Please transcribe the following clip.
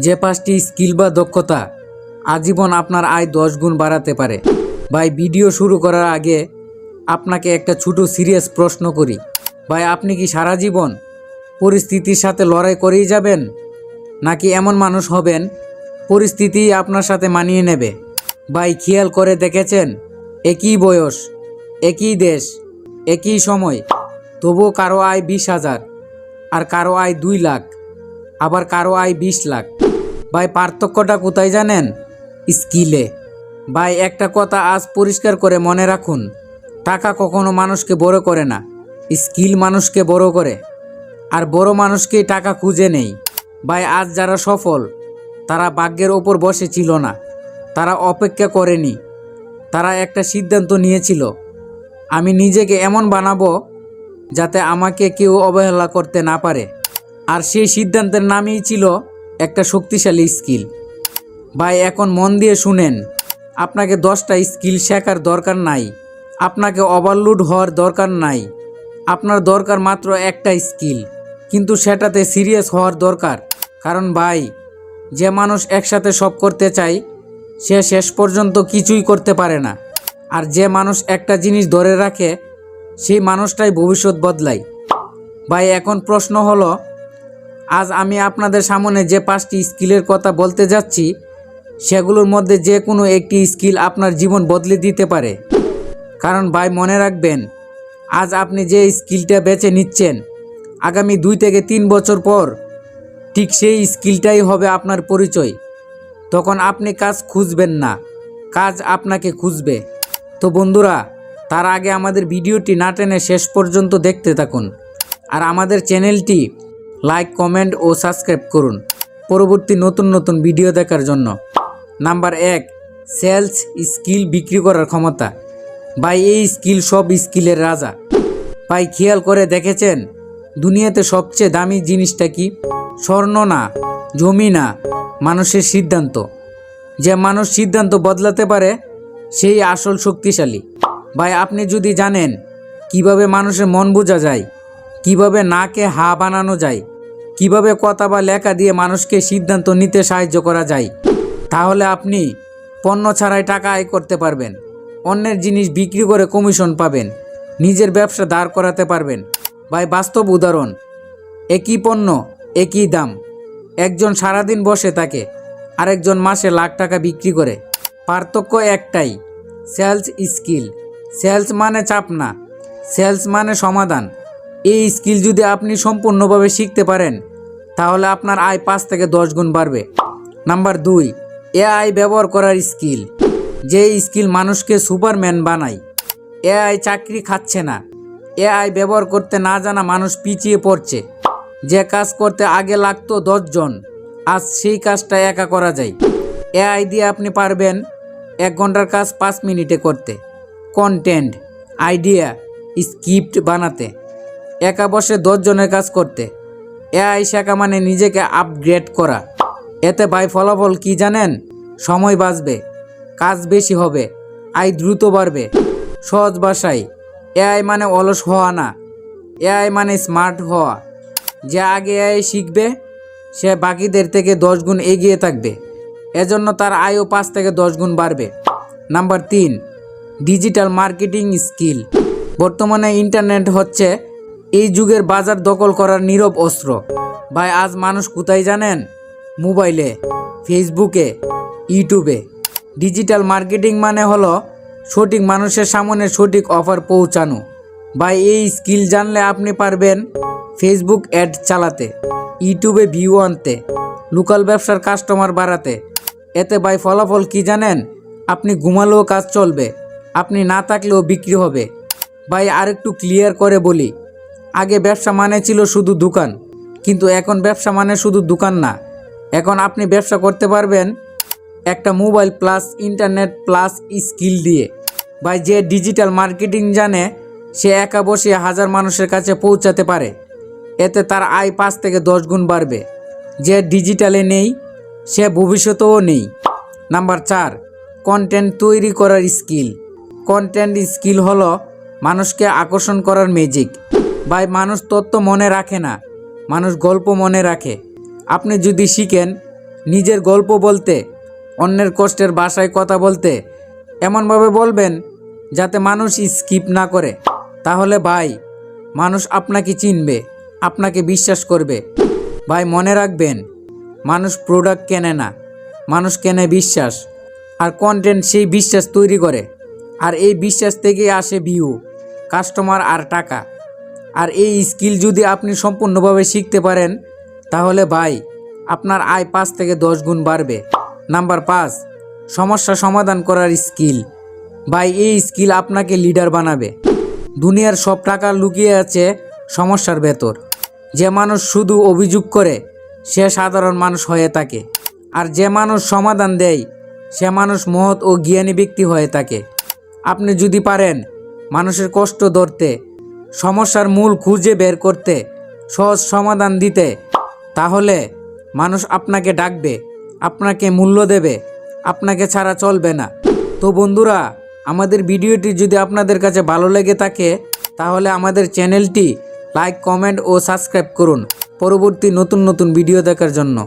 যে 5টি স্কিল বা দক্ষতা আজীবন আপনার আয় 10 গুণ বাড়াতে পারে। ভাই, ভিডিও শুরু করার আগে আপনাকে একটা ছোট সিরিয়াস প্রশ্ন করি। ভাই, আপনি কি সারা জীবন পরিস্থিতির সাথে লড়াই করেই যাবেন, নাকি এমন মানুষ হবেন পরিস্থিতি আপনার সাথে মানিয়ে নেবে? ভাই, খেয়াল করে দেখেছেন, একই বয়স, একই দেশ, একই সময়, তবুও কারো আয় 20,000 আর কারো আয় 2 লাখ, আবার কারো আয় 20 লাখ। ভাই, পার্থক্যটা কোথায় জানেন? স্কিলে। ভাই, একটা কথা আজ পরিষ্কার করে মনে রাখুন, টাকা কখনো মানুষকে বড় করে না, স্কিল মানুষকে বড় করে। আর বড় মানুষকেই টাকা খুঁজে নেই। ভাই, আজ যারা সফল তারা ভাগ্যের ওপর বসে ছিল না, তারা অপেক্ষা করেনি, তারা একটা সিদ্ধান্ত নিয়েছিল, আমি নিজেকে এমন বানাবো যাতে আমাকে কেউ অবহেলা করতে না পারে। আর সেই সিদ্ধান্তের নামই ছিল একটা শক্তিশালী স্কিল। ভাই, এখন মন দিয়ে শুনেন, আপনাকে 10টা স্কিল শেখার দরকার নাই, আপনাকে ওভারলোড হওয়ার দরকার নাই। আপনার দরকার মাত্র একটা স্কিল, কিন্তু সেটাতে সিরিয়াস হওয়ার দরকার। কারণ ভাই, যে মানুষ একসাথে সব করতে চায় সে শেষ পর্যন্ত কিছুই করতে পারে না। আর যে মানুষ একটা জিনিস ধরে রাখে সেই মানুষটাই ভবিষ্যৎ বদলায়। ভাই, এখন প্রশ্ন হলো, আজ আমি আপনাদের সামনে যে 5টি স্কিলের কথা বলতে যাচ্ছি সেগুলোর মধ্যে যে কোনো একটি স্কিল আপনার জীবন বদলে দিতে পারে। কারণ ভাই, মনে রাখবেন, আজ আপনি যে স্কিলটা বেছে নিচ্ছেন, আগামী 2 থেকে 3 বছর পর ঠিক সেই স্কিলটাই হবে আপনার পরিচয়। তখন আপনি কাজ খুঁজবেন না, কাজ আপনাকে খুঁজবে। তো বন্ধুরা, তার আগে আমাদের ভিডিওটি না টেনে শেষ পর্যন্ত দেখতে থাকুন, আর আমাদের চ্যানেলটি লাইক, কমেন্ট ও সাবস্ক্রাইব করুন পরবর্তী নতুন নতুন ভিডিও দেখার জন্য। নাম্বার 1, সেলস স্কিল, বিক্রি করার ক্ষমতা। ভাই, এই স্কিল সব স্কিলের রাজা। ভাই, খেয়াল করে দেখেছেন, দুনিয়াতে সবচেয়ে দামি জিনিসটা কি? স্বর্ণ না, জমি না, মানুষের সিদ্ধান্ত। যে মানুষ সিদ্ধান্ত বদলাতে পারে সেই আসল শক্তিশালী। ভাই, আপনি যদি জানেন কিভাবে মানুষের মন বোঝা যায়, কিভাবে নাকে হা বানানো যায়, কিভাবে কথা বা লেখা দিয়ে মানুষকে সিদ্ধান্ত নিতে সাহায্য করা যায়, তাহলে আপনি পণ্য ছাড়াই টাকা আয় করতে পারবেন, অন্যের জিনিস বিক্রি করে কমিশন পাবেন, নিজের ব্যবসা দাঁড় করাতে পারবেন। ভাই, বাস্তব উদাহরণ, একই পণ্য, একই দাম, একজন সারাদিন বসে থাকে, আরেকজন মাসে লাখ টাকা বিক্রি করে। পার্থক্য একটাই, সেলস স্কিল। সেলস মানে চাপ না, সেলস মানে সমাধান। এই স্কিল যদি আপনি সম্পূর্ণভাবে শিখতে পারেন তাহলে আপনার আয় 5 থেকে 10 গুণ বাড়বে। নাম্বার 2, এআই ব্যবহার করার স্কিল। যে স্কিল মানুষকে সুপারম্যান বানায়। এআই চাকরি খাচ্ছে না, এআই ব্যবহার করতে না জানা মানুষ পিছিয়ে পড়ছে। যে কাজ করতে আগে লাগতো 10 জন, আজ সেই কাজটা একা করা যায়। এআই দিয়ে আপনি পারবেন 1 ঘন্টার কাজ 5 মিনিটে করতে, কন্টেন্ট, আইডিয়া, স্ক্রিপ্ট বানাতে, একা বসে 10 জনের কাজ করতে। এআই শেখা মানে নিজেকে আপগ্রেড করা। এতে ভাই ফলাফল কি জানেন? সময় বাঁচবে, কাজ বেশি হবে, আয় দ্রুত বাড়বে। সহজ ভাষায়, এআই মানে অলস হওয়া না, এআই মানে স্মার্ট হওয়া। যে আগে এআই শিখবে সে বাকিদের থেকে 10 গুণ এগিয়ে থাকবে, এজন্য তার আয়ও 5 থেকে 10 গুণ বাড়বে। Number 3, digital marketing skill. বর্তমানে ইন্টারনেট হচ্ছে এই যুগের বাজার দখল করার নীরব অস্ত্র। ভাই, আজ মানুষ কোথায় জানেন? মোবাইলে, ফেসবুকে, ইউটিউবে। ডিজিটাল মার্কেটিং মানে হলো সঠিক মানুষের সামনে সঠিক অফার পৌঁছানো। ভাই, এই স্কিল জানলে আপনি পারবেন ফেসবুক অ্যাড চালাতে, ইউটিউবে ভিউ আনতে, লোকাল ব্যবসার কাস্টমার বাড়াতে। এতে ভাই ফলাফল কি জানেন? আপনি ঘুমালেও কাজ চলবে, আপনি না থাকলেও বিক্রি হবে। ভাই, আরেকটু ক্লিয়ার করে বলি, আগে ব্যবসা মানে ছিল শুধু দোকান, কিন্তু এখন ব্যবসা মানে শুধু দোকান না, এখন আপনি ব্যবসা করতে পারবেন একটা mobile plus internet plus skill দিয়ে। ভাই, যে ডিজিটাল মার্কেটিং জানে সে একা বসে 1000 মানুষের কাছে পৌঁছাতে পারে, এতে তার আয় 5 থেকে 10 গুণ বাড়বে। যে ডিজিটালে নেই সে ভবিষ্যতেও নেই। নাম্বার 4, কন্টেন্ট তৈরি করার স্কিল। কন্টেন্ট স্কিল হলো মানুষকে আকর্ষণ করার ম্যাজিক। ভাই, মানুষ তথ্য মনে রাখে না, মানুষ গল্প মনে রাখে। আপনি যদি শিখেন নিজের গল্প বলতে, অন্যের কষ্টের ভাষায় কথা বলতে এমনভাবে বলবেন যাতে মানুষ স্কিপ না করে। তাহলে ভাই মানুষ আপনাকে চিনবে, আপনাকে বিশ্বাস করবে। ভাই মনে রাখবেন, মানুষ প্রোডাক্ট কেনে না, মানুষ কেনে বিশ্বাস। আর কন্টেন্ট সেই বিশ্বাস তৈরি করে। আর এই বিশ্বাস থেকেই আসে ভিউ, কাস্টমার আর টাকা। আর এই স্কিল যদি আপনি সম্পূর্ণভাবে শিখতে পারেন তাহলে ভাই আপনার আয় 5 থেকে 10 গুণ বাড়বে। নাম্বার 5, সমস্যা সমাধান করার স্কিল। ভাই এই স্কিল আপনাকে লিডার বানাবে। দুনিয়ার সব টাকা লুকিয়ে আছে সমস্যার ভেতর। যে মানুষ শুধু অভিযোগ করে সে সাধারণ মানুষ হয়ে থাকে, আর যে মানুষ সমাধান দেয় সে মানুষ মহৎ ও জ্ঞানী ব্যক্তি হয়ে থাকে। আপনি যদি পারেন মানুষের কষ্ট ধরতে, সমস্যার মূল খুঁজে বের করতে, সহজ সমাধান দিতে, তাহলে মানুষ আপনাকে ডাকবে, আপনাকে মূল্য দেবে, আপনাকে ছাড়া চলবে না। তো বন্ধুরা, আমাদের ভিডিওটি যদি আপনাদের কাছে ভালো লেগে থাকে তাহলে আমাদের চ্যানেলটি লাইক, কমেন্ট ও সাবস্ক্রাইব করুন পরবর্তী নতুন নতুন ভিডিও দেখার জন্য।